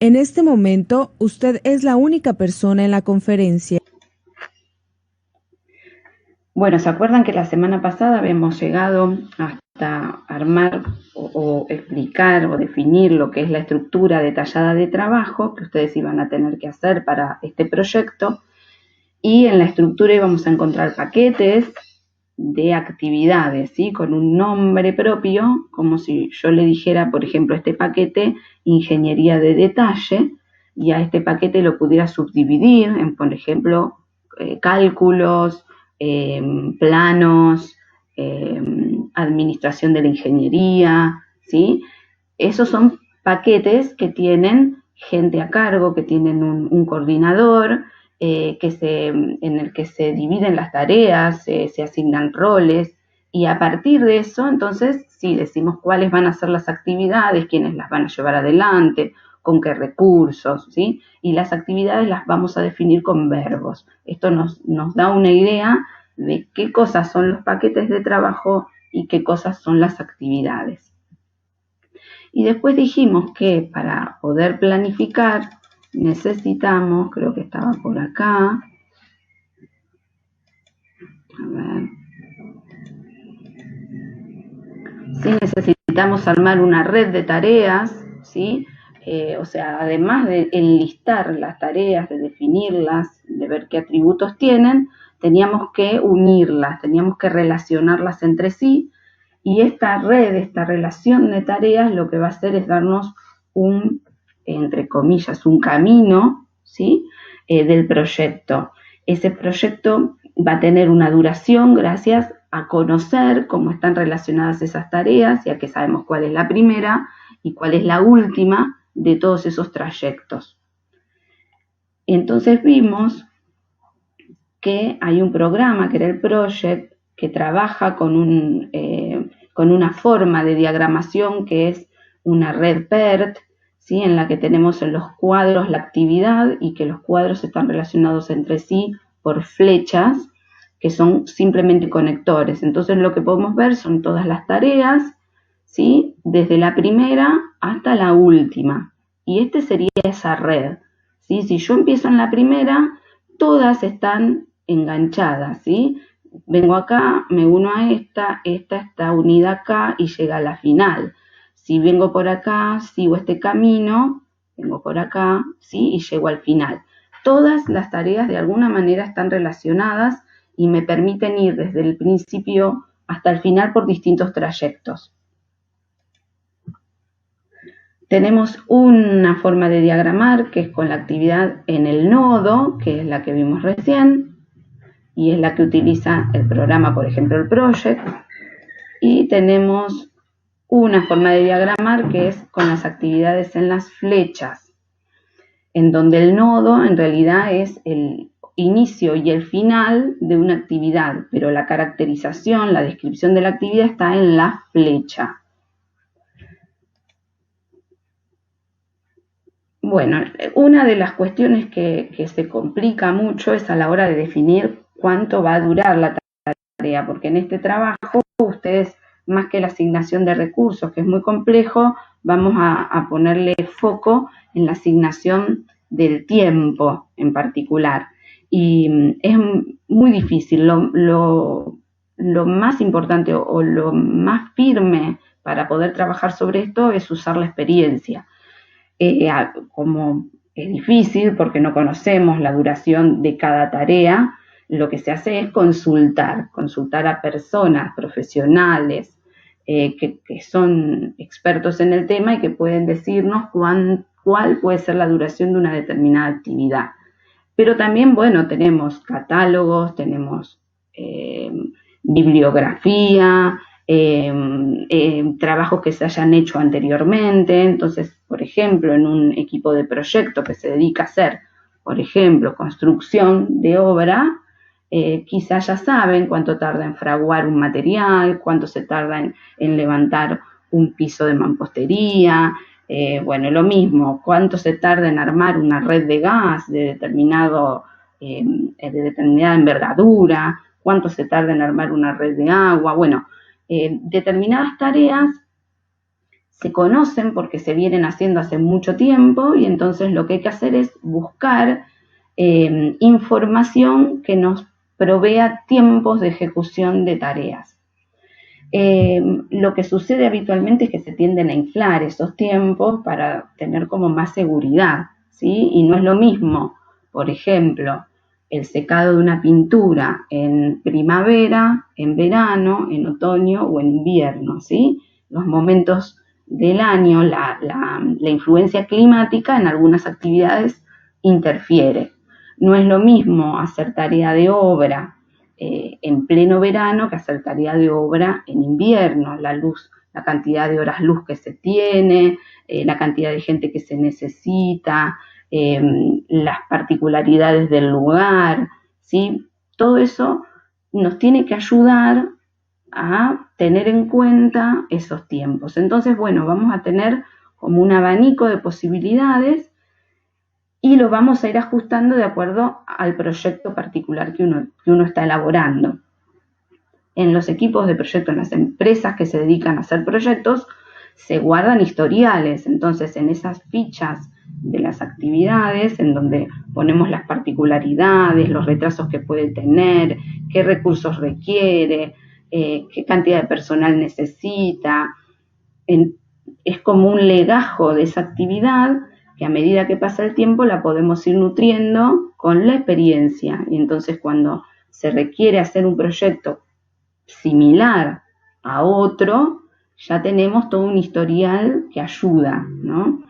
En este momento, usted es la única persona en la conferencia. Bueno, ¿se acuerdan que la semana pasada habíamos llegado hasta armar o explicar o definir lo que es la estructura detallada de trabajo que ustedes iban a tener que hacer para este proyecto? Y en la estructura íbamos a encontrar paquetes de actividades, ¿sí? Con un nombre propio, como si yo le dijera, por ejemplo, este paquete ingeniería de detalle, y a este paquete lo pudiera subdividir en, por ejemplo, cálculos, planos, administración de la ingeniería, ¿sí? Esos son paquetes que tienen gente a cargo, que tienen un coordinador, en el que se dividen las tareas, se asignan roles, y a partir de eso, entonces, sí, decimos cuáles van a ser las actividades, quiénes las van a llevar adelante, con qué recursos, ¿sí? Y las actividades las vamos a definir con verbos. Esto nos da una idea de qué cosas son los paquetes de trabajo y qué cosas son las actividades. Y después dijimos que para poder planificar necesitamos, creo que estaba por acá, a ver, sí, necesitamos armar una red de tareas, ¿sí? O sea, además de enlistar las tareas, de definirlas, de ver qué atributos tienen, teníamos que unirlas, teníamos que relacionarlas entre sí, y esta red, esta relación de tareas, lo que va a hacer es darnos un, entre comillas, un camino, ¿sí? Del proyecto. Ese proyecto va a tener una duración gracias a conocer cómo están relacionadas esas tareas, ya que sabemos cuál es la primera y cuál es la última de todos esos trayectos. Entonces vimos que hay un programa que era el Project, que trabaja con una forma de diagramación que es una red PERT, ¿sí? En la que tenemos en los cuadros la actividad y que los cuadros están relacionados entre sí por flechas que son simplemente conectores. Entonces lo que podemos ver son todas las tareas, ¿sí? Desde la primera hasta la última. Y este sería esa red, ¿sí? Si yo empiezo en la primera, todas están enganchadas, ¿sí? Vengo acá, me uno a esta está unida acá y llega a la final. Si vengo por acá, sigo este camino, vengo por acá, ¿sí? Y llego al final. Todas las tareas de alguna manera están relacionadas y me permiten ir desde el principio hasta el final por distintos trayectos. Tenemos una forma de diagramar que es con la actividad en el nodo, que es la que vimos recién, y es la que utiliza el programa, por ejemplo, el Project. Y tenemos una forma de diagramar que es con las actividades en las flechas, en donde el nodo en realidad es el inicio y el final de una actividad, pero la caracterización, la descripción de la actividad está en la flecha. Bueno, una de las cuestiones que se complica mucho es a la hora de definir cuánto va a durar la tarea, porque en este trabajo ustedes, más que la asignación de recursos, que es muy complejo, vamos a ponerle foco en la asignación del tiempo en particular. Y es muy difícil. Lo más importante o lo más firme para poder trabajar sobre esto es usar la experiencia. Como es difícil porque no conocemos la duración de cada tarea, lo que se hace es consultar a personas profesionales que son expertos en el tema y que pueden decirnos cuál puede ser la duración de una determinada actividad. Pero también, bueno, tenemos catálogos, tenemos bibliografía, trabajos que se hayan hecho anteriormente. Entonces, por ejemplo, en un equipo de proyecto que se dedica a hacer, por ejemplo, construcción de obra, quizás ya saben cuánto tarda en fraguar un material, cuánto se tarda en levantar un piso de mampostería, bueno, lo mismo, cuánto se tarda en armar una red de gas de determinada envergadura, cuánto se tarda en armar una red de agua. Bueno, determinadas tareas se conocen porque se vienen haciendo hace mucho tiempo y entonces lo que hay que hacer es buscar información que nos provea tiempos de ejecución de tareas. Lo que sucede habitualmente es que se tienden a inflar esos tiempos para tener como más seguridad, ¿sí? Y no es lo mismo, por ejemplo, el secado de una pintura en primavera, en verano, en otoño o en invierno, ¿sí? Los momentos del año, la influencia climática en algunas actividades interfiere. No es lo mismo hacer tarea de obra en pleno verano que hacer tarea de obra en invierno, la luz, la cantidad de horas luz que se tiene, la cantidad de gente que se necesita, las particularidades del lugar, ¿sí? Todo eso nos tiene que ayudar a tener en cuenta esos tiempos. Entonces, bueno, vamos a tener como un abanico de posibilidades y lo vamos a ir ajustando de acuerdo al proyecto particular que uno está elaborando. En los equipos de proyecto, en las empresas que se dedican a hacer proyectos, se guardan historiales. Entonces, en esas fichas de las actividades, en donde ponemos las particularidades, los retrasos que puede tener, qué recursos requiere, qué cantidad de personal necesita, es como un legajo de esa actividad que a medida que pasa el tiempo la podemos ir nutriendo con la experiencia. Y entonces cuando se requiere hacer un proyecto similar a otro, ya tenemos todo un historial que ayuda, ¿no?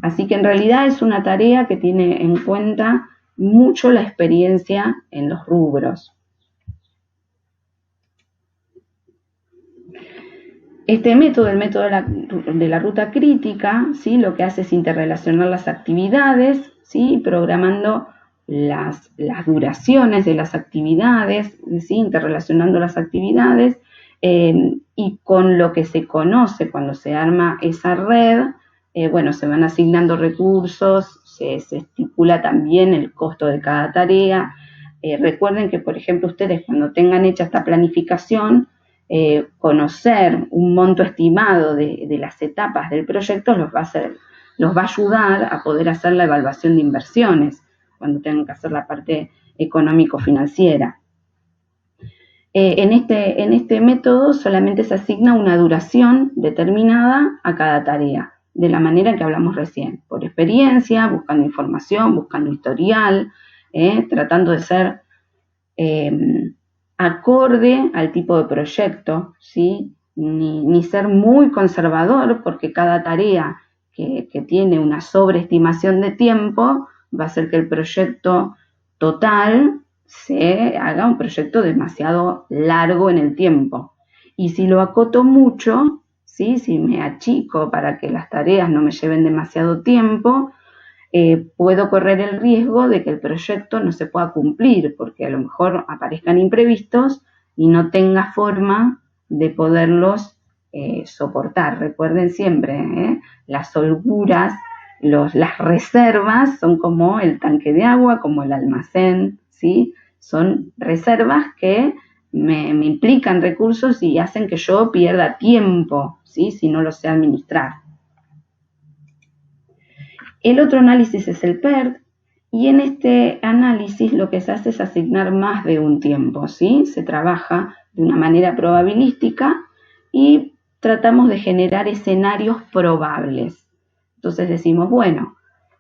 Así que en realidad es una tarea que tiene en cuenta mucho la experiencia en los rubros. Este método, el método de la ruta crítica, ¿sí? Lo que hace es interrelacionar las actividades, ¿sí? Programando las duraciones de las actividades, ¿sí? Interrelacionando las actividades y con lo que se conoce cuando se arma esa red, bueno, se van asignando recursos, se estipula también el costo de cada tarea. Recuerden que, por ejemplo, ustedes cuando tengan hecha esta planificación, conocer un monto estimado de las etapas del proyecto los va a ayudar a poder hacer la evaluación de inversiones cuando tengan que hacer la parte económico-financiera. En este método solamente se asigna una duración determinada a cada tarea, de la manera que hablamos recién, por experiencia, buscando información, buscando historial, tratando de ser acorde al tipo de proyecto, ¿sí? Ni ser muy conservador, porque cada tarea que tiene una sobreestimación de tiempo va a hacer que el proyecto total se haga un proyecto demasiado largo en el tiempo. Y si lo acoto mucho, ¿sí? Si me achico para que las tareas no me lleven demasiado tiempo, puedo correr el riesgo de que el proyecto no se pueda cumplir, porque a lo mejor aparezcan imprevistos y no tenga forma de poderlos soportar. Recuerden siempre, las holguras, las reservas son como el tanque de agua, como el almacén, ¿sí? Son reservas que me implican recursos y hacen que yo pierda tiempo, ¿sí? Si no lo sé administrar. El otro análisis es el PERT, y en este análisis lo que se hace es asignar más de un tiempo, ¿sí? Se trabaja de una manera probabilística y tratamos de generar escenarios probables. Entonces decimos, bueno,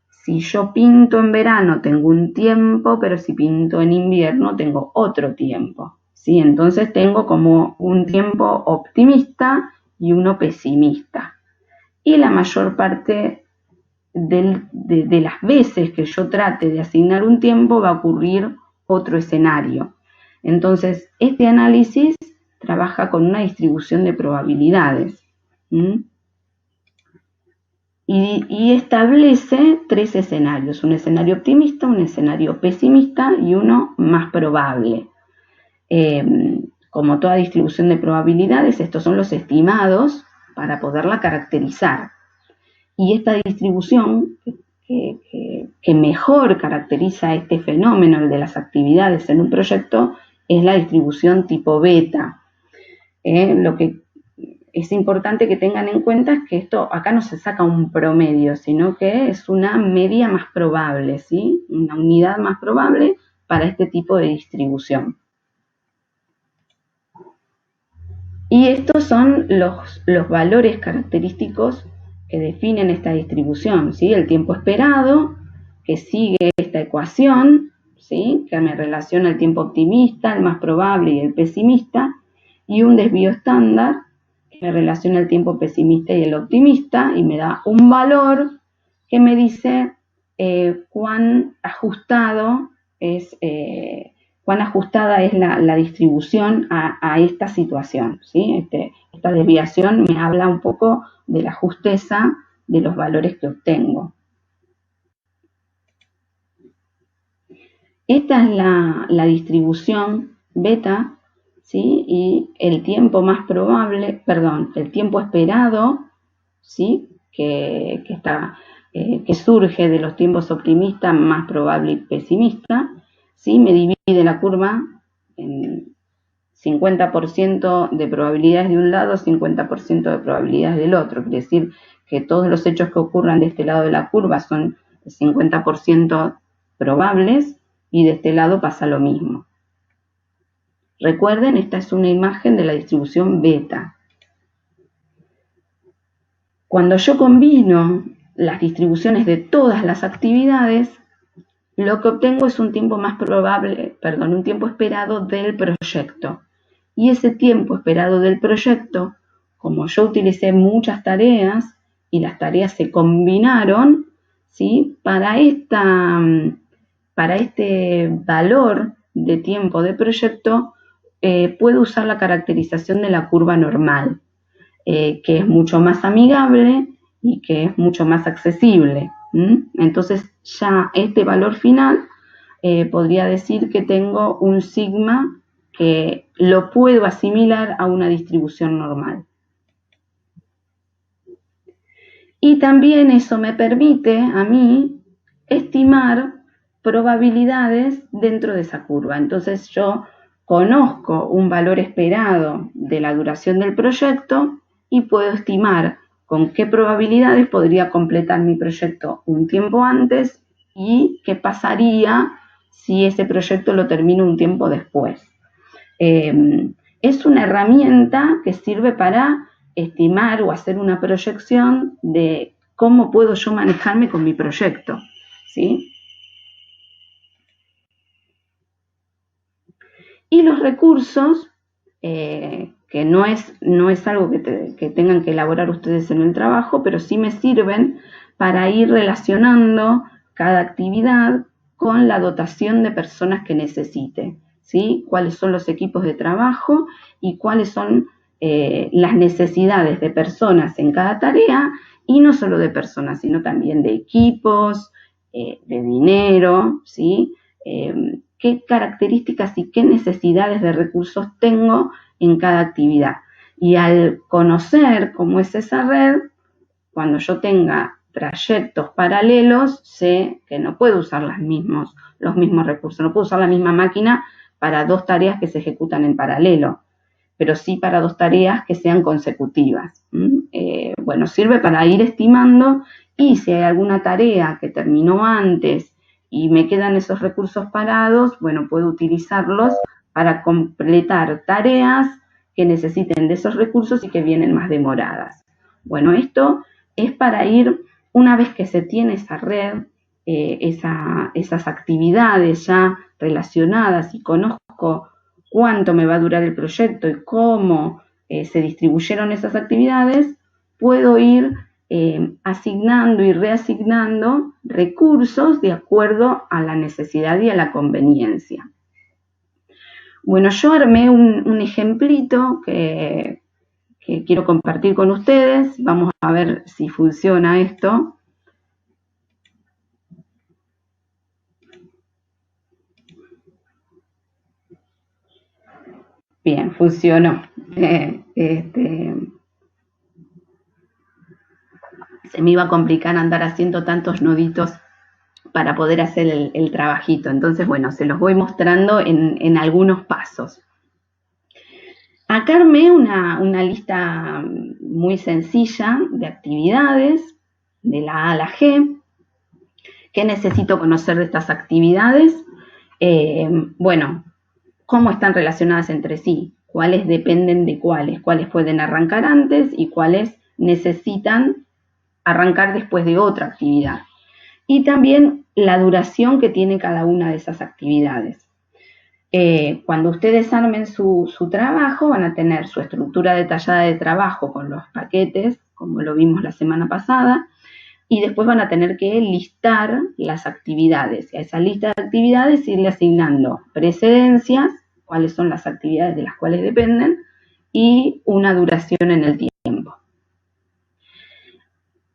si yo pinto en verano tengo un tiempo, pero si pinto en invierno tengo otro tiempo, ¿sí? Entonces tengo como un tiempo optimista y uno pesimista. Y la mayor parte de las veces que yo trate de asignar un tiempo va a ocurrir otro escenario. Entonces, este análisis trabaja con una distribución de probabilidades y establece 3 escenarios: un escenario optimista, un escenario pesimista y uno más probable. Como toda distribución de probabilidades, estos son los estimados para poderla caracterizar. Y esta distribución que mejor caracteriza este fenómeno, el de las actividades en un proyecto, es la distribución tipo beta. Lo que es importante que tengan en cuenta que esto acá no se saca un promedio, sino que es una media más probable, ¿sí? Una unidad más probable para este tipo de distribución. Y estos son los valores característicos que definen esta distribución, ¿sí? El tiempo esperado, que sigue esta ecuación, ¿sí? Que me relaciona el tiempo optimista, el más probable y el pesimista, y un desvío estándar, que me relaciona el tiempo pesimista y el optimista, y me da un valor que me dice cuán ajustada es la distribución a esta situación, ¿sí? Esta desviación me habla un poco de la justeza de los valores que obtengo. Esta es la distribución beta, ¿sí? Y el tiempo más probable, el tiempo esperado, ¿sí? Que surge de los tiempos optimistas, más probable y pesimista, ¿sí? Me divide la curva en 50% de probabilidades de un lado, 50% de probabilidades del otro. Quiere decir que todos los hechos que ocurran de este lado de la curva son 50% probables y de este lado pasa lo mismo. Recuerden, esta es una imagen de la distribución beta. Cuando yo combino las distribuciones de todas las actividades, lo que obtengo es un tiempo un tiempo esperado del proyecto. Y ese tiempo esperado del proyecto, como yo utilicé muchas tareas y las tareas se combinaron, ¿sí? Para este valor de tiempo de proyecto, puedo usar la caracterización de la curva normal, que es mucho más amigable y que es mucho más accesible. Entonces ya este valor final podría decir que tengo un sigma que lo puedo asimilar a una distribución normal. Y también eso me permite a mí estimar probabilidades dentro de esa curva. Entonces yo conozco un valor esperado de la duración del proyecto y puedo estimar con qué probabilidades podría completar mi proyecto un tiempo antes y qué pasaría si ese proyecto lo termino un tiempo después. Es una herramienta que sirve para estimar o hacer una proyección de cómo puedo yo manejarme con mi proyecto, ¿sí? Y los recursos, que no es algo que tengan que elaborar ustedes en el trabajo, pero sí me sirven para ir relacionando cada actividad con la dotación de personas que necesite, ¿sí? Cuáles son los equipos de trabajo y cuáles son las necesidades de personas en cada tarea, y no solo de personas, sino también de equipos, de dinero, ¿sí? Qué características y qué necesidades de recursos tengo en cada actividad. Y al conocer cómo es esa red, cuando yo tenga trayectos paralelos, sé que no puedo usar los mismos recursos, no puedo usar la misma máquina para dos tareas que se ejecutan en paralelo, pero sí para dos tareas que sean consecutivas. Bueno, sirve para ir estimando, y si hay alguna tarea que terminó antes y me quedan esos recursos parados, bueno, puedo utilizarlos para completar tareas que necesiten de esos recursos y que vienen más demoradas. Bueno, esto es para ir, una vez que se tiene esa red, esas actividades ya relacionadas y conozco cuánto me va a durar el proyecto y cómo se distribuyeron esas actividades, puedo ir asignando y reasignando recursos de acuerdo a la necesidad y a la conveniencia. Bueno, yo armé un ejemplito que quiero compartir con ustedes. Vamos a ver si funciona esto. Bien, funcionó. Se me iba a complicar andar haciendo tantos noditos para poder hacer el trabajito. Entonces, bueno, se los voy mostrando en algunos pasos. Acá armé una lista muy sencilla de actividades, de la A a la G. ¿Qué necesito conocer de estas actividades? Bueno, cómo están relacionadas entre sí, cuáles dependen de cuáles pueden arrancar antes y cuáles necesitan arrancar después de otra actividad. Y también la duración que tiene cada una de esas actividades. Cuando ustedes armen su trabajo, van a tener su estructura detallada de trabajo con los paquetes, como lo vimos la semana pasada, y después van a tener que listar las actividades. Y a esa lista de actividades irle asignando precedencias, cuáles son las actividades de las cuales dependen, y una duración en el tiempo.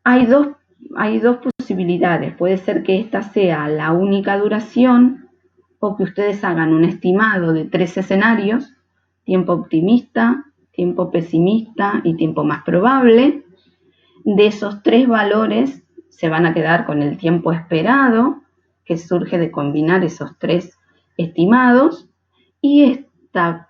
Hay dos posibilidades. Puede ser que esta sea la única duración o que ustedes hagan un estimado de 3 escenarios: tiempo optimista, tiempo pesimista y tiempo más probable. De esos 3 valores se van a quedar con el tiempo esperado, que surge de combinar esos 3 estimados, y esta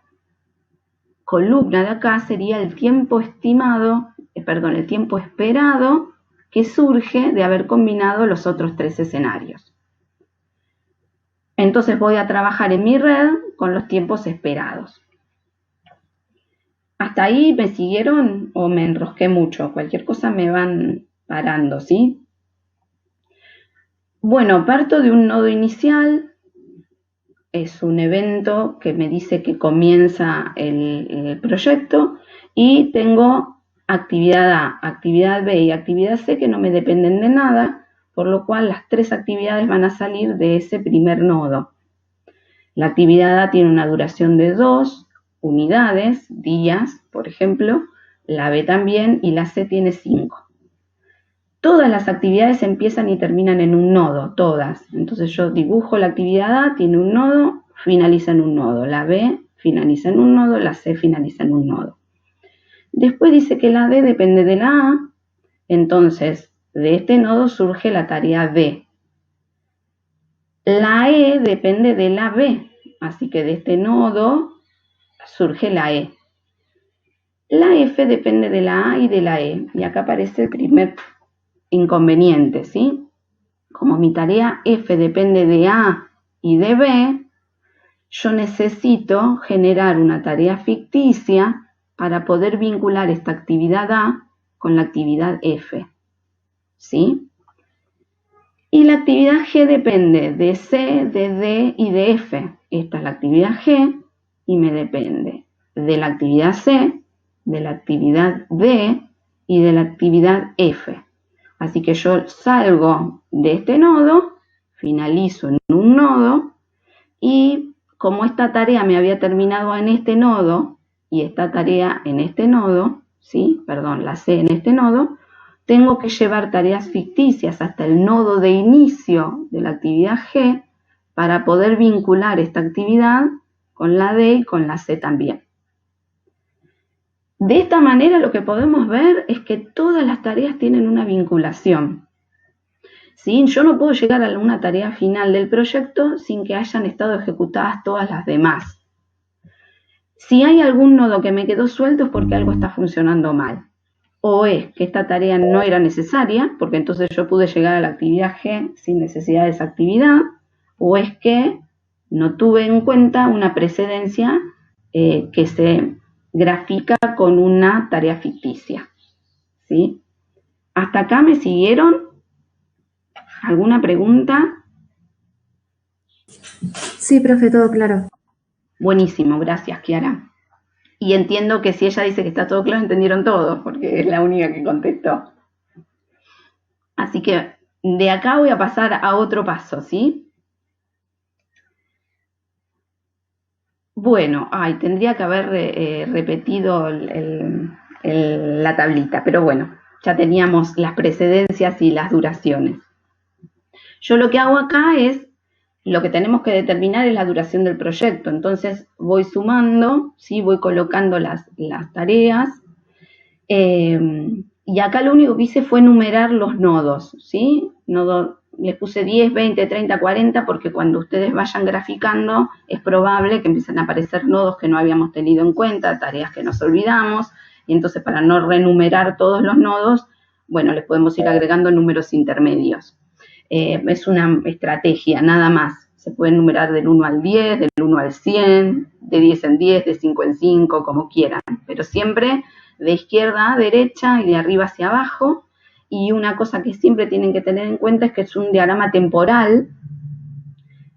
columna de acá sería el tiempo estimado, el tiempo esperado, que surge de haber combinado los otros 3 escenarios. Entonces voy a trabajar en mi red con los tiempos esperados. ¿Hasta ahí me siguieron o me enrosqué mucho? Cualquier cosa me van parando, ¿sí? Bueno, parto de un nodo inicial. Es un evento que me dice que comienza el proyecto, y tengo actividad A, actividad B y actividad C que no me dependen de nada, por lo cual las 3 actividades van a salir de ese primer nodo. La actividad A tiene una duración de 2 unidades, días, por ejemplo, la B también, y la C tiene 5. Todas las actividades empiezan y terminan en un nodo, todas. Entonces yo dibujo la actividad A, tiene un nodo, finaliza en un nodo. La B finaliza en un nodo, la C finaliza en un nodo. Después dice que la D depende de la A, entonces de este nodo surge la tarea D. La E depende de la B, así que de este nodo surge la E. La F depende de la A y de la E, y acá aparece el primer inconveniente, ¿sí? Como mi tarea F depende de A y de B, yo necesito generar una tarea ficticia para poder vincular esta actividad A con la actividad F, ¿sí? Y la actividad G depende de C, de D y de F. Esta es la actividad G y me depende de la actividad C, de la actividad D y de la actividad F. Así que yo salgo de este nodo, finalizo en un nodo, y como esta tarea me había terminado en este nodo y esta tarea en este nodo, ¿sí? Perdón, la C en este nodo, tengo que llevar tareas ficticias hasta el nodo de inicio de la actividad G para poder vincular esta actividad con la D y con la C también. De esta manera lo que podemos ver es que todas las tareas tienen una vinculación. ¿Sí? Yo no puedo llegar a una tarea final del proyecto sin que hayan estado ejecutadas todas las demás. Si hay algún nodo que me quedó suelto es porque algo está funcionando mal. O es que esta tarea no era necesaria, porque entonces yo pude llegar a la actividad G sin necesidad de esa actividad, o es que no tuve en cuenta una precedencia que se grafica con una tarea ficticia, ¿sí? ¿Hasta acá me siguieron? ¿Alguna pregunta? Sí, profe, todo claro. Buenísimo, gracias, Kiara. Y entiendo que si ella dice que está todo claro, entendieron todo, porque es la única que contestó. Así que de acá voy a pasar a otro paso, ¿sí? Bueno, tendría que haber repetido la tablita, pero bueno, ya teníamos las precedencias y las duraciones. Yo lo que hago acá es, lo que tenemos que determinar es la duración del proyecto, entonces voy sumando, ¿sí? Voy colocando las tareas, y acá lo único que hice fue numerar los nodos, ¿sí? Nodo les puse 10, 20, 30, 40, porque cuando ustedes vayan graficando es probable que empiecen a aparecer nodos que no habíamos tenido en cuenta, tareas que nos olvidamos, y entonces para no renumerar todos los nodos, bueno, les podemos ir agregando números intermedios. Es una estrategia, nada más. Se puede numerar del 1 al 10, del 1 al 100, de 10 en 10, de 5 en 5, como quieran, pero siempre de izquierda a derecha y de arriba hacia abajo. Y una cosa que siempre tienen que tener en cuenta es que es un diagrama temporal,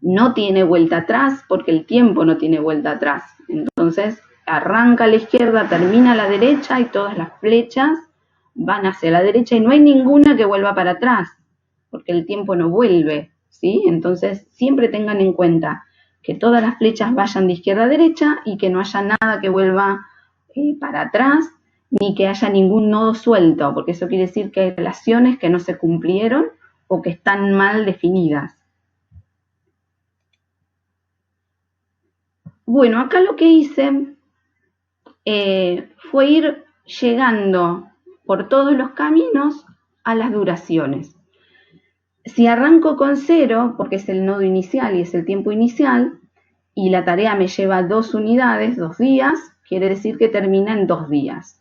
no tiene vuelta atrás porque el tiempo no tiene vuelta atrás. Entonces arranca a la izquierda, termina a la derecha y todas las flechas van hacia la derecha y no hay ninguna que vuelva para atrás porque el tiempo no vuelve, ¿sí? Entonces siempre tengan en cuenta que todas las flechas vayan de izquierda a derecha y que no haya nada que vuelva para atrás, ni que haya ningún nodo suelto, porque eso quiere decir que hay relaciones que no se cumplieron o que están mal definidas. Bueno, acá lo que hice fue ir llegando por todos los caminos a las duraciones. Si arranco con 0, porque es el nodo inicial y es el tiempo inicial, y la tarea me lleva 2 unidades, 2 días, quiere decir que termina en 2 días.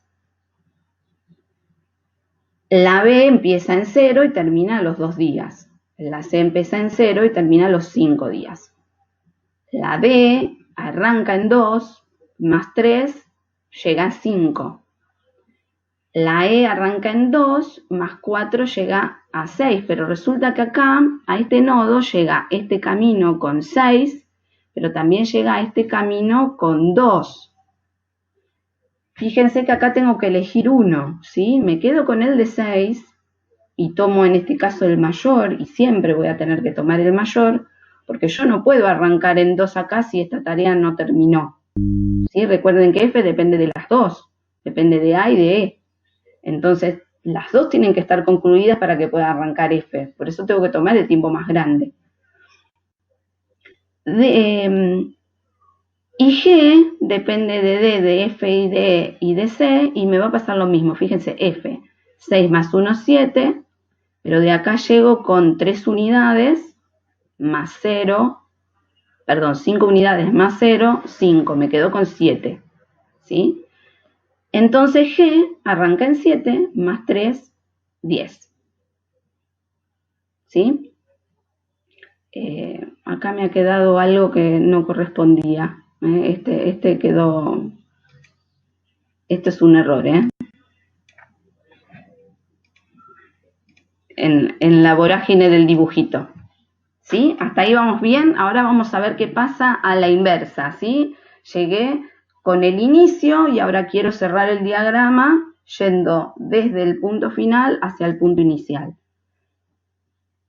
La B empieza en 0 y termina a los 2 días. La C empieza en 0 y termina a los 5 días. La D arranca en 2, más 3, llega a 5. La E arranca en 2, más 4 llega a 6, pero resulta que acá, a este nodo, llega este camino con 6, pero también llega a este camino con 2. Fíjense que acá tengo que elegir uno, ¿sí? Me quedo con el de 6 y tomo en este caso el mayor, y siempre voy a tener que tomar el mayor, porque yo no puedo arrancar en 2 acá si esta tarea no terminó. ¿Sí? Recuerden que F depende de las dos, depende de A y de E. Entonces, las dos tienen que estar concluidas para que pueda arrancar F. Por eso tengo que tomar el tiempo más grande. Y G depende de D, de F y de E y de C, y me va a pasar lo mismo. Fíjense, F, 6 más 1, 7, pero de acá llego con 3 unidades más 0, perdón, 5 unidades más 0, 5, me quedo con 7, ¿sí? Entonces G arranca en 7 más 3, 10. ¿Sí? Acá me ha quedado algo que no correspondía. Este quedó... Esto es un error, en la vorágine del dibujito. ¿Sí? Hasta ahí vamos bien. Ahora vamos a ver qué pasa a la inversa, ¿sí? Llegué con el inicio y ahora quiero cerrar el diagrama yendo desde el punto final hacia el punto inicial.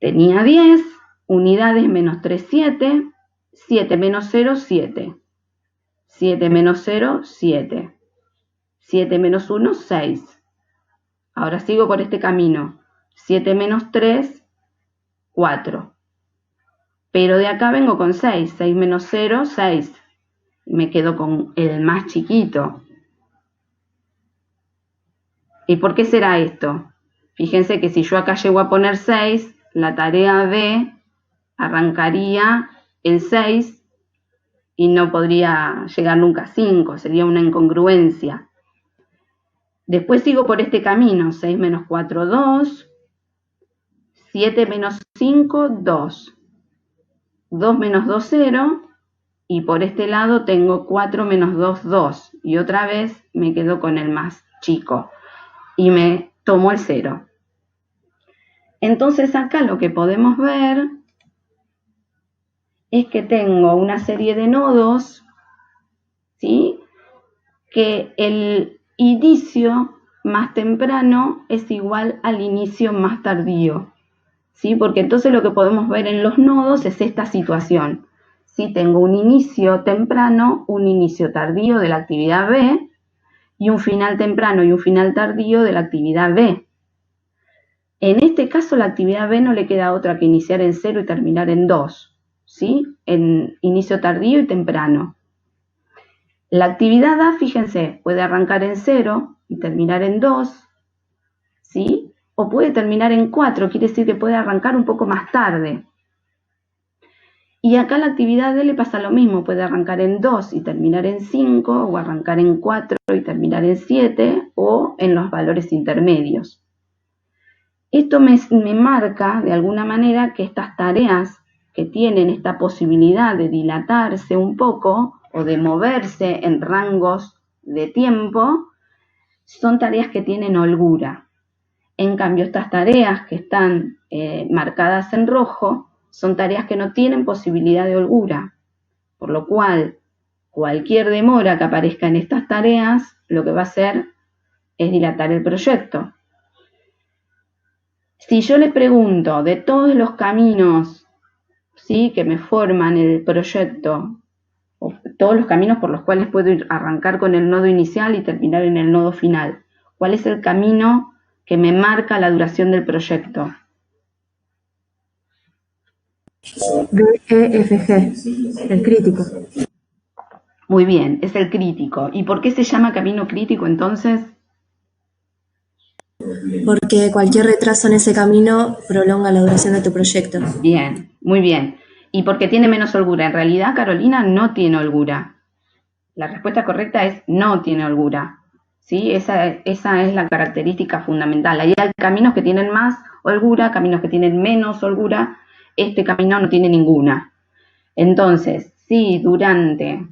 Tenía 10, unidades menos 3, 7, 7 menos 0, 7, 7 menos 0, 7, 7 menos 1, 6. Ahora sigo por este camino, 7 menos 3, 4. Pero de acá vengo con 6, 6 menos 0, 6. Me quedo con el más chiquito. ¿Y por qué será esto? Fíjense que si yo acá llego a poner 6, la tarea B arrancaría en 6 y no podría llegar nunca a 5, sería una incongruencia. Después sigo por este camino, 6 menos 4, 2, 7 menos 5, 2, 2 menos 2, 0, y por este lado tengo 4 menos 2, 2, y otra vez me quedo con el más chico, y me tomo el 0. Entonces acá lo que podemos ver es que tengo una serie de nodos, ¿sí? Que el inicio más temprano es igual al inicio más tardío, ¿sí? Porque entonces lo que podemos ver en los nodos es esta situación. ¿Sí? Tengo un inicio temprano, un inicio tardío de la actividad B y un final temprano y un final tardío de la actividad B. En este caso la actividad B no le queda otra que iniciar en 0 y terminar en 2, ¿sí? En inicio tardío y temprano. La actividad A, fíjense, puede arrancar en 0 y terminar en 2, ¿sí? o puede terminar en 4, quiere decir que puede arrancar un poco más tarde. Y acá la actividad D le pasa lo mismo, puede arrancar en 2 y terminar en 5, o arrancar en 4 y terminar en 7, o en los valores intermedios. Esto me marca de alguna manera que estas tareas que tienen esta posibilidad de dilatarse un poco o de moverse en rangos de tiempo, son tareas que tienen holgura. En cambio, estas tareas que están marcadas en rojo son tareas que no tienen posibilidad de holgura, por lo cual cualquier demora que aparezca en estas tareas lo que va a hacer es dilatar el proyecto. Si yo le pregunto de todos los caminos, ¿sí?, que me forman el proyecto, o todos los caminos por los cuales puedo arrancar con el nodo inicial y terminar en el nodo final, ¿cuál es el camino que me marca la duración del proyecto? DEFG, el crítico. Muy bien, es el crítico. ¿Y por qué se llama camino crítico entonces? Porque cualquier retraso en ese camino prolonga la duración de tu proyecto. Bien, muy bien. ¿Y porque tiene menos holgura? En realidad, Carolina, no tiene holgura. La respuesta correcta es no tiene holgura. ¿Sí? Esa es la característica fundamental. Hay caminos que tienen más holgura, caminos que tienen menos holgura. Este camino no tiene ninguna. Entonces, si durante...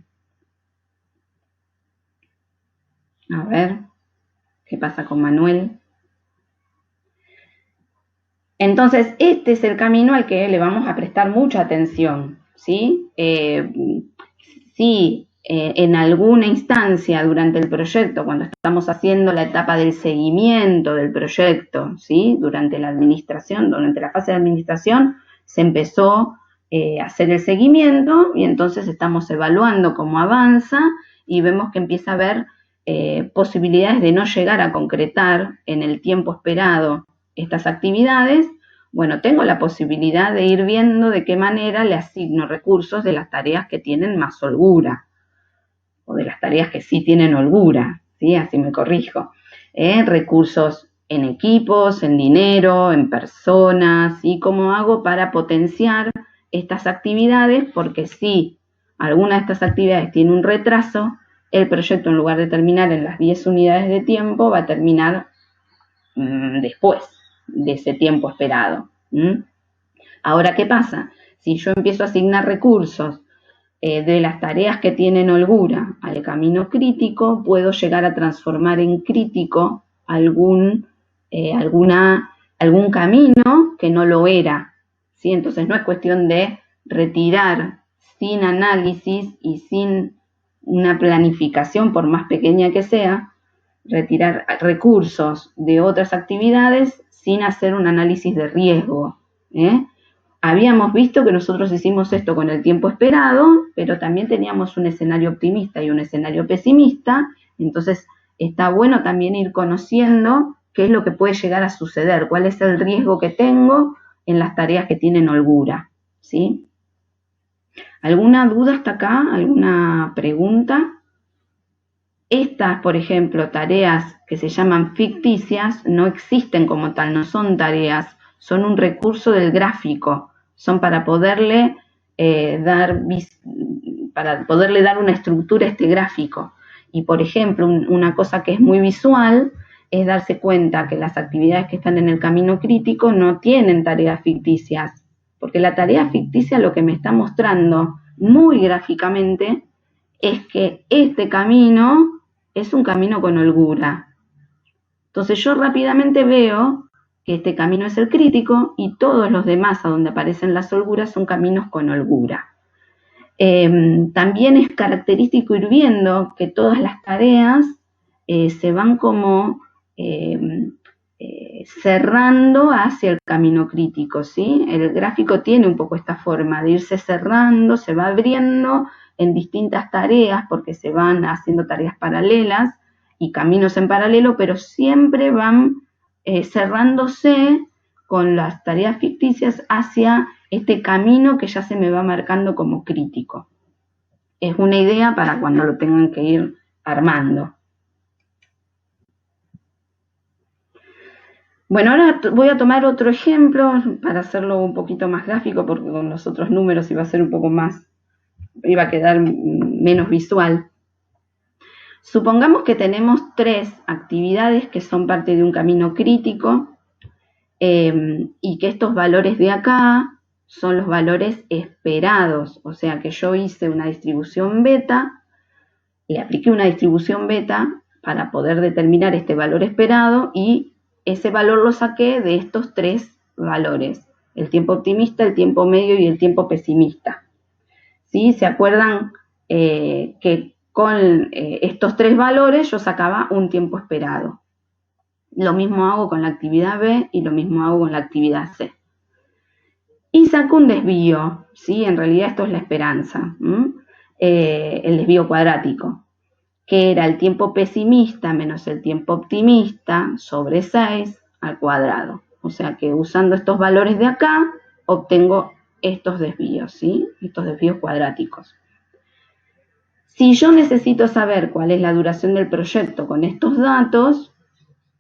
A ver, ¿qué pasa con Manuel? Entonces, este es el camino al que le vamos a prestar mucha atención, ¿sí? Si en alguna instancia durante el proyecto, cuando estamos haciendo la etapa del seguimiento del proyecto, ¿sí?, durante la administración, durante la fase de administración, se empezó a hacer el seguimiento y entonces estamos evaluando cómo avanza y vemos que empieza a haber posibilidades de no llegar a concretar en el tiempo esperado estas actividades. Bueno, tengo la posibilidad de ir viendo de qué manera le asigno recursos de las tareas que tienen más holgura o de las tareas que sí tienen holgura, ¿sí? Así me corrijo. Recursos en equipos, en dinero, en personas, ¿sí? ¿Cómo hago para potenciar estas actividades? Porque si alguna de estas actividades tiene un retraso, el proyecto, en lugar de terminar en las 10 unidades de tiempo, va a terminar después de ese tiempo esperado. Ahora, ¿qué pasa? Si yo empiezo a asignar recursos de las tareas que tienen holgura al camino crítico, puedo llegar a transformar en crítico algún camino que no lo era, ¿sí? Entonces no es cuestión de retirar sin análisis y sin una planificación, por más pequeña que sea, retirar recursos de otras actividades sin hacer un análisis de riesgo. Habíamos visto que nosotros hicimos esto con el tiempo esperado, pero también teníamos un escenario optimista y un escenario pesimista, entonces está bueno también ir conociendo qué es lo que puede llegar a suceder, cuál es el riesgo que tengo en las tareas que tienen holgura, ¿sí? ¿Alguna duda hasta acá? ¿Alguna pregunta? Estas, por ejemplo, tareas que se llaman ficticias, no existen como tal, no son tareas, son un recurso del gráfico, son para poderle dar una estructura a este gráfico. Y, por ejemplo, una cosa que es muy visual es darse cuenta que las actividades que están en el camino crítico no tienen tareas ficticias, porque la tarea ficticia lo que me está mostrando muy gráficamente es que este camino es un camino con holgura. Entonces yo rápidamente veo que este camino es el crítico y todos los demás a donde aparecen las holguras son caminos con holgura. También es característico ir viendo que todas las tareas se van como cerrando hacia el camino crítico, ¿sí? El gráfico tiene un poco esta forma de irse cerrando, se va abriendo en distintas tareas porque se van haciendo tareas paralelas y caminos en paralelo, pero siempre van cerrándose con las tareas ficticias hacia este camino que ya se me va marcando como crítico. Es una idea para cuando lo tengan que ir armando. Bueno, ahora voy a tomar otro ejemplo para hacerlo un poquito más gráfico, porque con los otros números iba a ser un poco más, iba a quedar menos visual. Supongamos que tenemos 3 actividades que son parte de un camino crítico y que estos valores de acá son los valores esperados, o sea que yo hice una distribución beta, le apliqué una distribución beta para poder determinar este valor esperado y ese valor lo saqué de estos 3 valores, el tiempo optimista, el tiempo medio y el tiempo pesimista. ¿Sí? ¿Se acuerdan que con estos 3 valores yo sacaba un tiempo esperado? Lo mismo hago con la actividad B y lo mismo hago con la actividad C. Y saco un desvío, ¿sí? En realidad esto es la esperanza, el desvío cuadrático, que era el tiempo pesimista menos el tiempo optimista sobre 6 al cuadrado. O sea que usando estos valores de acá, obtengo estos desvíos, ¿sí? Estos desvíos cuadráticos. Si yo necesito saber cuál es la duración del proyecto con estos datos,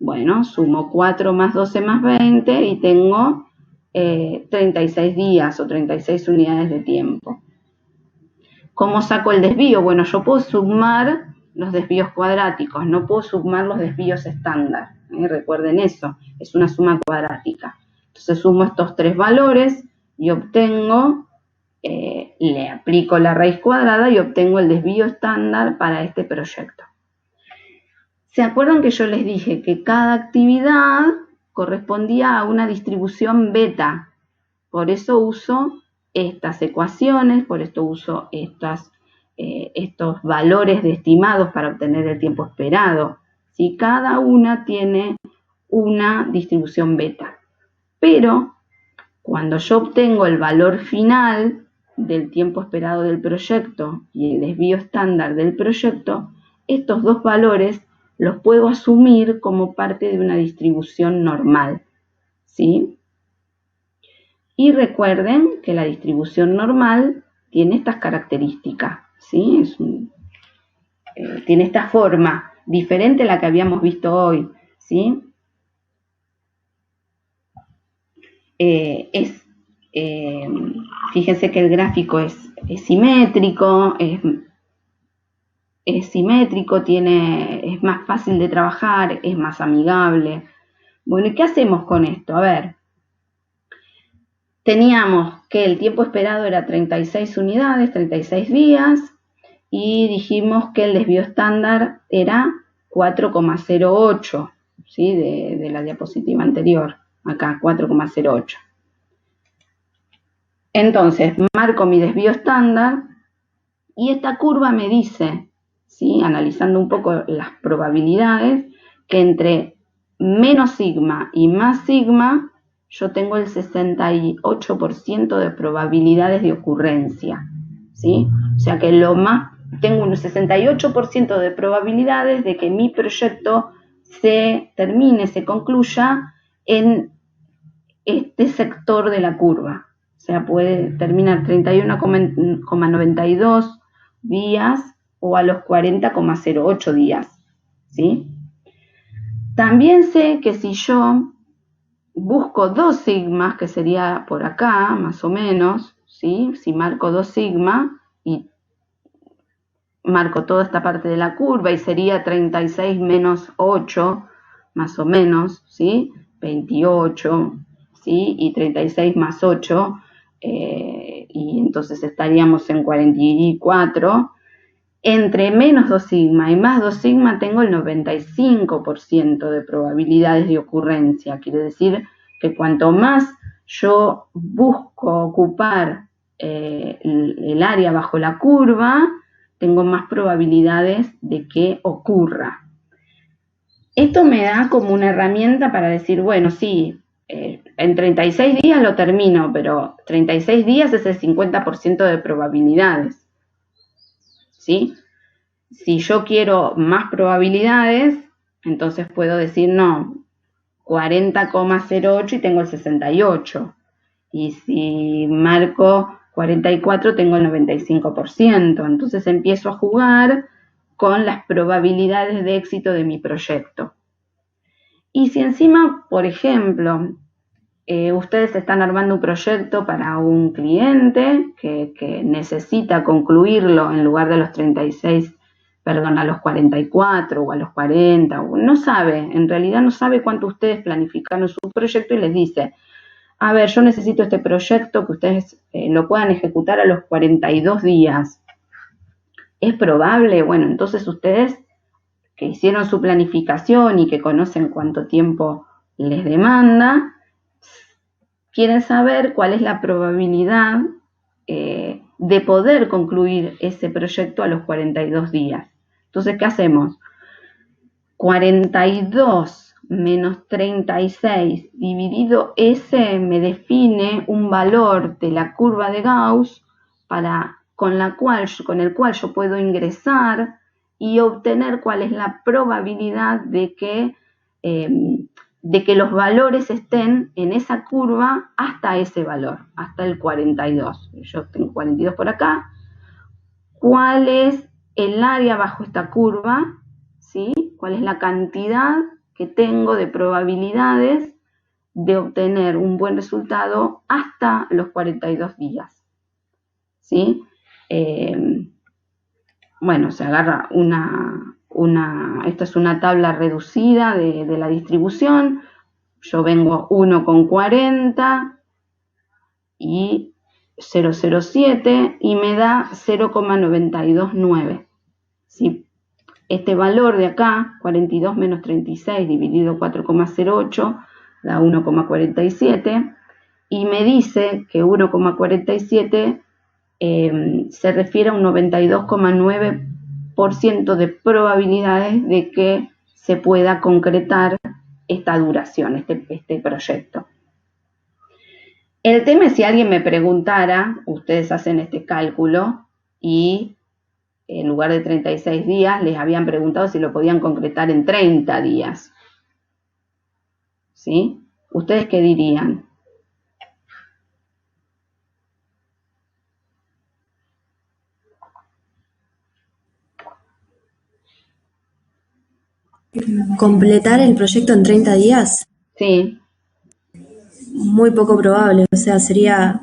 bueno, sumo 4 más 12 más 20 y tengo 36 días o 36 unidades de tiempo. ¿Cómo saco el desvío? Bueno, yo puedo sumar los desvíos cuadráticos, no puedo sumar los desvíos estándar. Recuerden eso, es una suma cuadrática. Entonces sumo estos 3 valores y obtengo, le aplico la raíz cuadrada y obtengo el desvío estándar para este proyecto. ¿Se acuerdan que yo les dije que cada actividad correspondía a una distribución beta? Por eso uso estas ecuaciones, por esto uso estos valores de estimados para obtener el tiempo esperado. ¿Sí? Cada una tiene una distribución beta. Pero cuando yo obtengo el valor final del tiempo esperado del proyecto y el desvío estándar del proyecto, estos 2 valores los puedo asumir como parte de una distribución normal, ¿sí? Y recuerden que la distribución normal tiene estas características, ¿sí? Tiene esta forma, diferente a la que habíamos visto hoy, ¿sí? Fíjense que el gráfico es simétrico, es simétrico, es más fácil de trabajar, es más amigable. Bueno, ¿y qué hacemos con esto? A ver, teníamos que el tiempo esperado era 36 unidades, 36 días, y dijimos que el desvío estándar era 4,08, ¿sí? De la diapositiva anterior, acá 4,08. Entonces, marco mi desvío estándar y esta curva me dice, ¿sí? Analizando un poco las probabilidades, que entre menos sigma y más sigma yo tengo el 68% de probabilidades de ocurrencia, ¿sí? O sea que tengo un 68% de probabilidades de que mi proyecto se termine, se concluya en este sector de la curva. O sea, puede terminar 31,92 días o a los 40,08 días, ¿sí? También sé que si yo busco 2 sigmas, que sería por acá, más o menos, ¿sí? Si marco 2 sigma y marco toda esta parte de la curva y sería 36 menos 8, más o menos, ¿sí? 28, ¿sí? Y 36 más 8, y entonces estaríamos en 44. Entre menos 2 sigma y más 2 sigma tengo el 95% de probabilidades de ocurrencia. Quiere decir que cuanto más yo busco ocupar el área bajo la curva, tengo más probabilidades de que ocurra. Esto me da como una herramienta para decir, bueno, sí, en 36 días lo termino, pero 36 días es el 50% de probabilidades, ¿sí? Si yo quiero más probabilidades, entonces puedo decir, no, 40,08 y tengo el 68. Y si marco 44 tengo el 95%. Entonces empiezo a jugar con las probabilidades de éxito de mi proyecto. Y si encima, por ejemplo, ustedes están armando un proyecto para un cliente que necesita concluirlo en lugar de los 36, perdón, a los 44 o a los 40, o no sabe, en realidad no sabe cuánto ustedes planificaron su proyecto y les dice, a ver, yo necesito este proyecto que ustedes lo puedan ejecutar a los 42 días. ¿Es probable? Bueno, entonces ustedes que hicieron su planificación y que conocen cuánto tiempo les demanda, quieren saber cuál es la probabilidad de poder concluir ese proyecto a los 42 días. Entonces, ¿qué hacemos? 42 menos 36 dividido S me define un valor de la curva de Gauss con el cual yo puedo ingresar y obtener cuál es la probabilidad de que los valores estén en esa curva hasta ese valor, hasta el 42. Yo tengo 42 por acá. ¿Cuál es el área bajo esta curva? ¿Sí? ¿Cuál es la cantidad que tengo de probabilidades de obtener un buen resultado hasta los 42 días? ¿Sí? Bueno, se agarra esta es una tabla reducida de la distribución. Yo vengo 1,40 y 0,07 y me da 0,929. ¿Sí? Este valor de acá, 42 menos 36 dividido 4,08, da 1,47 y me dice que 1,47 se refiere a un 92,9% de probabilidades de que se pueda concretar esta duración, este proyecto. El tema es si alguien me preguntara, ustedes hacen este cálculo y en lugar de 36 días les habían preguntado si lo podían concretar en 30 días. ¿Sí? ¿Ustedes qué dirían? ¿Completar el proyecto en 30 días? Sí. Muy poco probable, o sea, estaría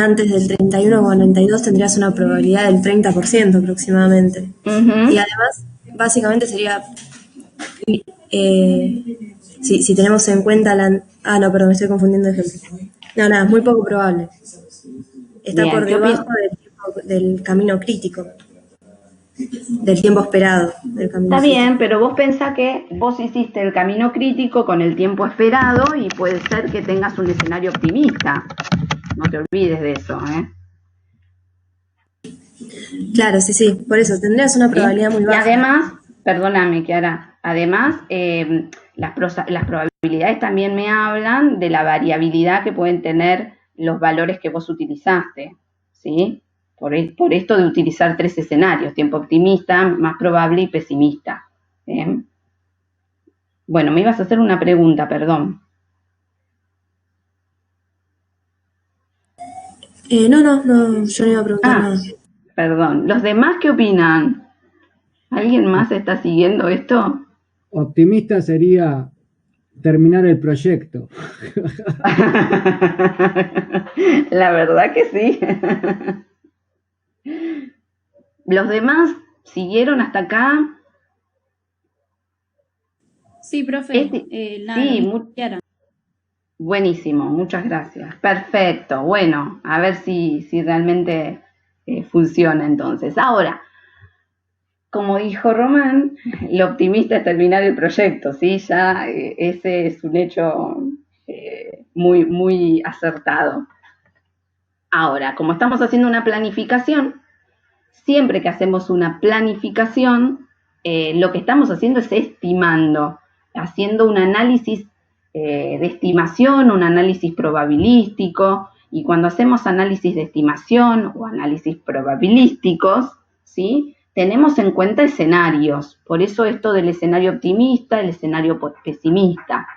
antes del 31,92, tendrías una probabilidad del 30% aproximadamente. Y además, básicamente sería, si tenemos en cuenta no, perdón, me estoy confundiendo de ejemplo. No, nada, es muy poco probable. Está Bien, por debajo del camino crítico, del tiempo esperado del camino Está crítico. bien, pero vos pensás que vos hiciste el camino crítico con el tiempo esperado y puede ser que tengas un escenario optimista. No te olvides de eso, ¿eh? Claro, sí, por eso tendrías una probabilidad muy baja. Y además, perdóname, Kiara, además las probabilidades también me hablan de la variabilidad que pueden tener los valores que vos utilizaste, ¿sí? Por esto de utilizar 3 escenarios, tiempo optimista, más probable y pesimista. Bueno, me ibas a hacer una pregunta, perdón. No, yo no iba a preguntar nada. Perdón, ¿los demás qué opinan? ¿Alguien más está siguiendo esto? Optimista sería terminar el proyecto. La verdad que sí. ¿Los demás siguieron hasta acá? Sí, profe. Sí, buenísimo, muchas gracias. Perfecto, bueno, a ver si realmente funciona entonces. Ahora, como dijo Román, lo optimista es terminar el proyecto, ¿sí? Ya ese es un hecho muy, muy acertado. Ahora, como estamos haciendo una planificación, siempre que hacemos una planificación, lo que estamos haciendo es estimando, haciendo un análisis de estimación, un análisis probabilístico, y cuando hacemos análisis de estimación o análisis probabilísticos, ¿sí? Tenemos en cuenta escenarios, por eso esto del escenario optimista, el escenario pesimista.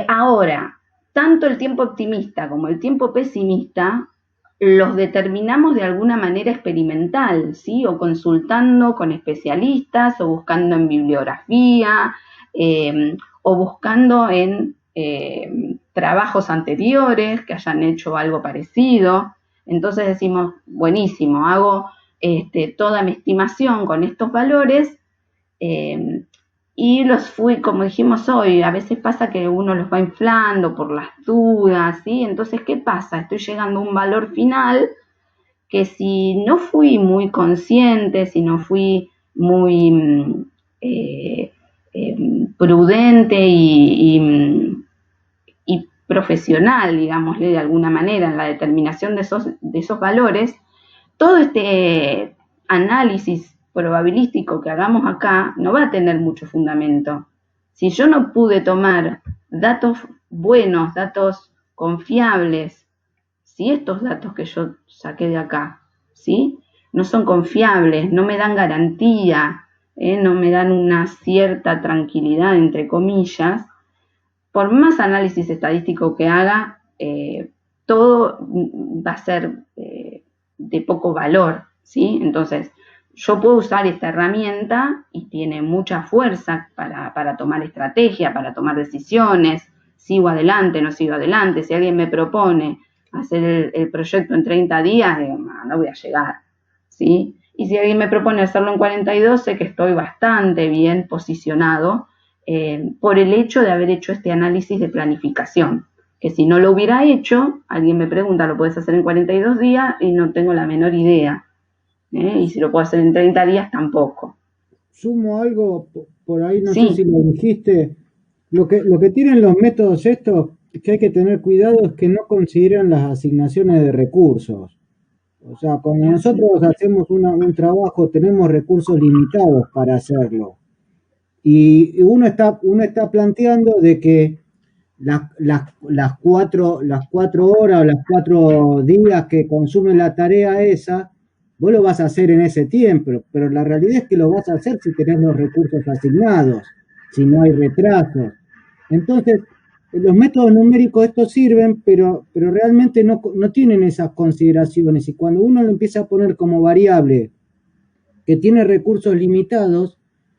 Ahora, tanto el tiempo optimista como el tiempo pesimista los determinamos de alguna manera experimental, ¿sí? O consultando con especialistas, o buscando en bibliografía, o buscando en trabajos anteriores que hayan hecho algo parecido. Entonces decimos, buenísimo, hago toda mi estimación con estos valores y los fui, como dijimos hoy, a veces pasa que uno los va inflando por las dudas, ¿sí? Entonces, ¿qué pasa? Estoy llegando a un valor final que si no fui muy consciente, si no fui muy prudente y profesional, digámosle de alguna manera, en la determinación de esos valores, todo este análisis probabilístico que hagamos acá no va a tener mucho fundamento. Si yo no pude tomar datos buenos, datos confiables, si estos datos que yo saqué de acá, ¿sí? No son confiables, no me dan garantía, no me dan una cierta tranquilidad, entre comillas, por más análisis estadístico que haga, todo va a ser de poco valor, ¿sí? Entonces, yo puedo usar esta herramienta y tiene mucha fuerza para tomar estrategia, para tomar decisiones, sigo adelante, no sigo adelante. Si alguien me propone hacer el proyecto en 30 días, digo, no voy a llegar, ¿sí? Y si alguien me propone hacerlo en 42, sé que estoy bastante bien posicionado por el hecho de haber hecho este análisis de planificación, que si no lo hubiera hecho, alguien me pregunta, ¿lo puedes hacer en 42 días? Y no tengo la menor idea. Y si lo puedo hacer en 30 días, tampoco. Sumo algo por ahí, no Sí. sé si lo dijiste. Lo que tienen los métodos estos que hay que tener cuidado es que no consideran las asignaciones de recursos. O sea, cuando nosotros hacemos un trabajo, tenemos recursos limitados para hacerlo. Y uno está planteando de que las 4 horas o las 4 días que consume la tarea esa, vos lo vas a hacer en ese tiempo, pero la realidad es que lo vas a hacer si tenés los recursos asignados, si no hay retrasos. Entonces, los métodos numéricos estos sirven, pero realmente no tienen esas consideraciones. Y cuando uno lo empieza a poner como variable que tiene recursos limitados,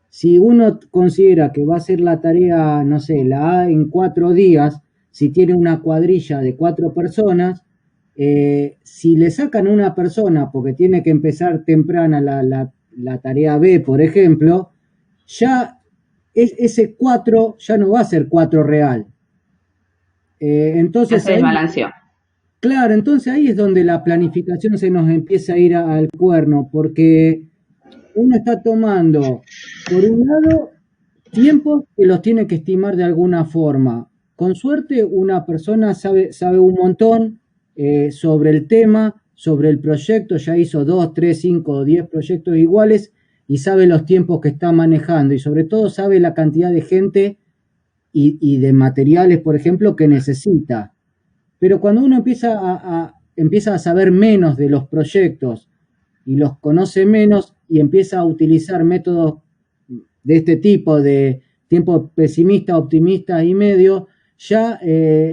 si uno considera que va a hacer la tarea, no sé, la A en 4 días, si tiene una cuadrilla de 4 personas, si le sacan a una persona porque tiene que empezar temprana la tarea B, por ejemplo, ya ese 4 ya no va a ser 4 real. Entonces se desbalanceó. Claro, entonces ahí es donde la planificación se nos empieza a ir al cuerno, porque uno está tomando, por un lado, tiempos que los tiene que estimar de alguna forma. Con suerte, una persona sabe un montón sobre el tema, sobre el proyecto, ya hizo 2, 3, 5 o 10 proyectos iguales y sabe los tiempos que está manejando y sobre todo sabe la cantidad de gente y de materiales, por ejemplo, que necesita. Pero cuando uno empieza a saber menos de los proyectos y los conoce menos y empieza a utilizar métodos de este tipo, de tiempo pesimista, optimista y medio, ya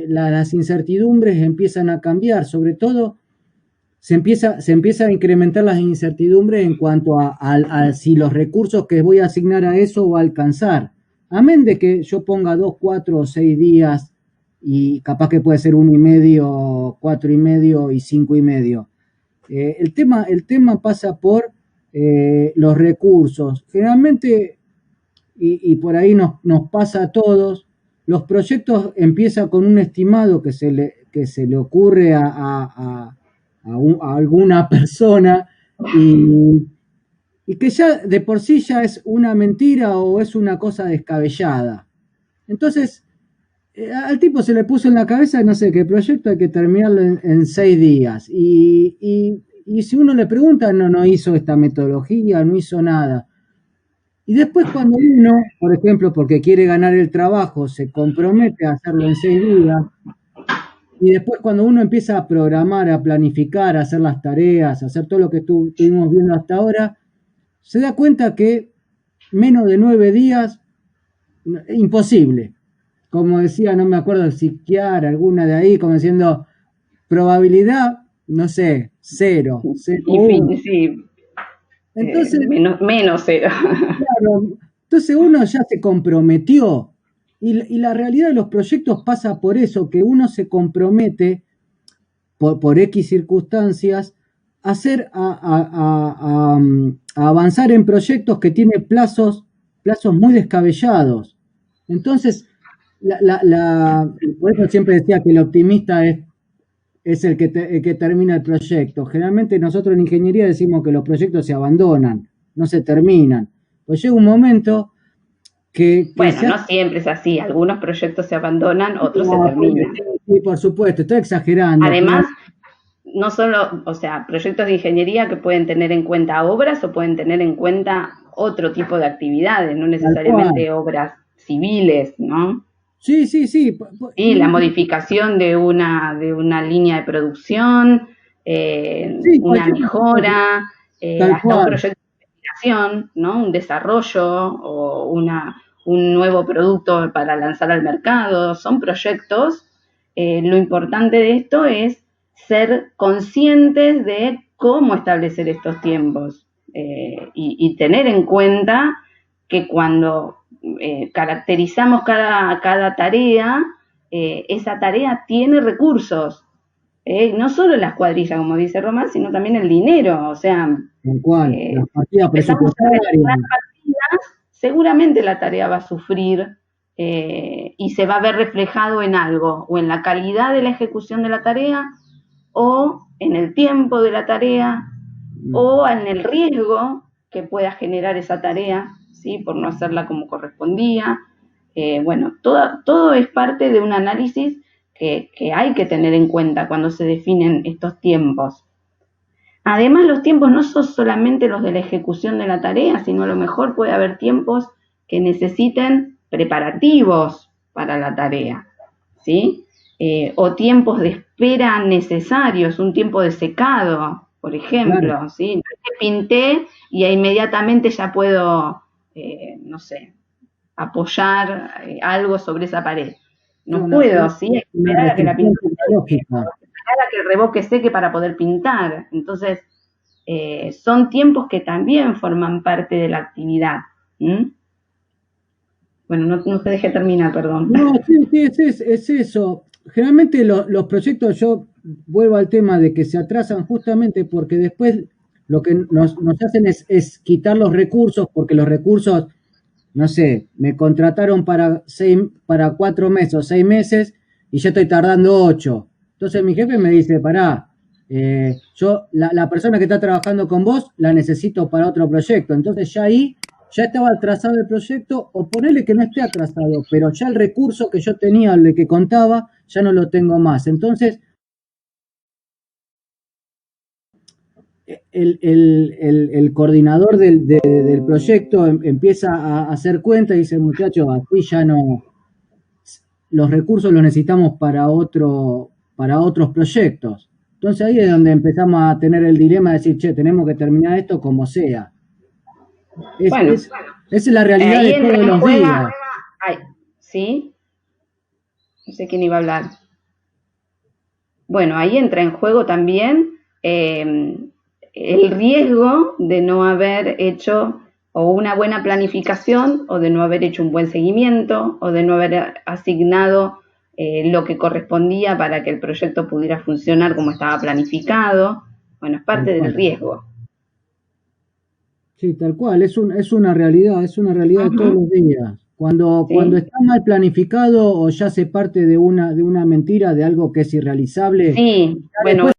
las incertidumbres empiezan a cambiar. Sobre todo, se empieza a incrementar las incertidumbres en cuanto a si los recursos que voy a asignar a eso va a alcanzar. Amén de que yo ponga 2, 4 o 6 días y capaz que puede ser 1,5, 4,5 y 5,5. El tema pasa por los recursos. Generalmente, y por ahí nos pasa a todos, los proyectos empiezan con un estimado que se le ocurre a alguna persona y que ya de por sí ya es una mentira o es una cosa descabellada. Entonces, al tipo se le puso en la cabeza, no sé, que el proyecto hay que terminarlo en 6 días. Y si uno le pregunta, no hizo esta metodología, no hizo nada. Y después cuando uno, por ejemplo, porque quiere ganar el trabajo, se compromete a hacerlo en 6 días, y después cuando uno empieza a programar, a planificar, a hacer las tareas, a hacer todo lo que estuvimos viendo hasta ahora, se da cuenta que menos de 9 días, imposible. Como decía, no me acuerdo si Chiara, alguna de ahí, como diciendo, probabilidad no sé, cero, cero, Sí, entonces, menos cero. claro, entonces uno ya se comprometió y la realidad de los proyectos pasa por eso, que uno se compromete por X circunstancias a a avanzar en proyectos que tienen plazos muy descabellados. Entonces, por eso siempre decía que el optimista es el que termina el proyecto. Generalmente nosotros en ingeniería decimos que los proyectos se abandonan, no se terminan. Pues llega un momento que bueno, no siempre es así. Algunos proyectos se abandonan, otros se terminan. Sí, por supuesto, estoy exagerando. Además, no solo, o sea, proyectos de ingeniería que pueden tener en cuenta obras o pueden tener en cuenta otro tipo de actividades, no necesariamente obras civiles, ¿no? Sí. Sí, la modificación de una línea de producción, una mejora, hasta un proyecto de investigación, ¿no? Un desarrollo o un nuevo producto para lanzar al mercado. Son proyectos. Lo importante de esto es ser conscientes de cómo establecer estos tiempos y tener en cuenta que cuando caracterizamos cada tarea, esa tarea tiene recursos, no solo las cuadrillas, como dice Román, sino también el dinero. O sea, las partidas presupuestarias, seguramente la tarea va a sufrir y se va a ver reflejado en algo, o en la calidad de la ejecución de la tarea, o en el tiempo de la tarea, o en el riesgo que pueda generar esa tarea, ¿sí? Por no hacerla como correspondía. Bueno, todo es parte de un análisis que hay que tener en cuenta cuando se definen estos tiempos. Además, los tiempos no son solamente los de la ejecución de la tarea, sino a lo mejor puede haber tiempos que necesiten preparativos para la tarea, ¿sí? O tiempos de espera necesarios, un tiempo de secado, por ejemplo, claro. ¿Sí? No es que pinté y inmediatamente ya puedo, no sé, apoyar algo sobre esa pared. No puedo, ¿sí? Hay que esperar a que la pintura a que el revoque seque para poder pintar. Entonces, son tiempos que también forman parte de la actividad. Bueno, no te dejé terminar, perdón. No, sí, es eso. Generalmente los proyectos, yo vuelvo al tema de que se atrasan justamente porque después lo que nos hacen es quitar los recursos, porque los recursos, no sé, me contrataron para 4 meses o 6 meses y yo estoy tardando 8. Entonces mi jefe me dice, pará, yo la persona que está trabajando con vos la necesito para otro proyecto. Entonces ya ahí ya estaba atrasado el proyecto, o ponerle que no esté atrasado, pero ya el recurso que yo tenía, el de que contaba, ya no lo tengo más. Entonces, el coordinador del proyecto empieza a hacer cuenta y dice, muchachos, así ya no, los recursos los necesitamos para otros proyectos. Entonces ahí es donde empezamos a tener el dilema de decir, che, tenemos que terminar esto como sea. Esa es la realidad de todos los días. ¿Sí? No sé quién iba a hablar. Bueno, ahí entra en juego también el riesgo de no haber hecho o una buena planificación, o de no haber hecho un buen seguimiento, o de no haber asignado lo que correspondía para que el proyecto pudiera funcionar como estaba planificado. Bueno, es parte del riesgo. Sí, tal cual, es una realidad de todos los días. Cuando está mal planificado o ya se parte de una mentira, de algo que es irrealizable. Sí, bueno,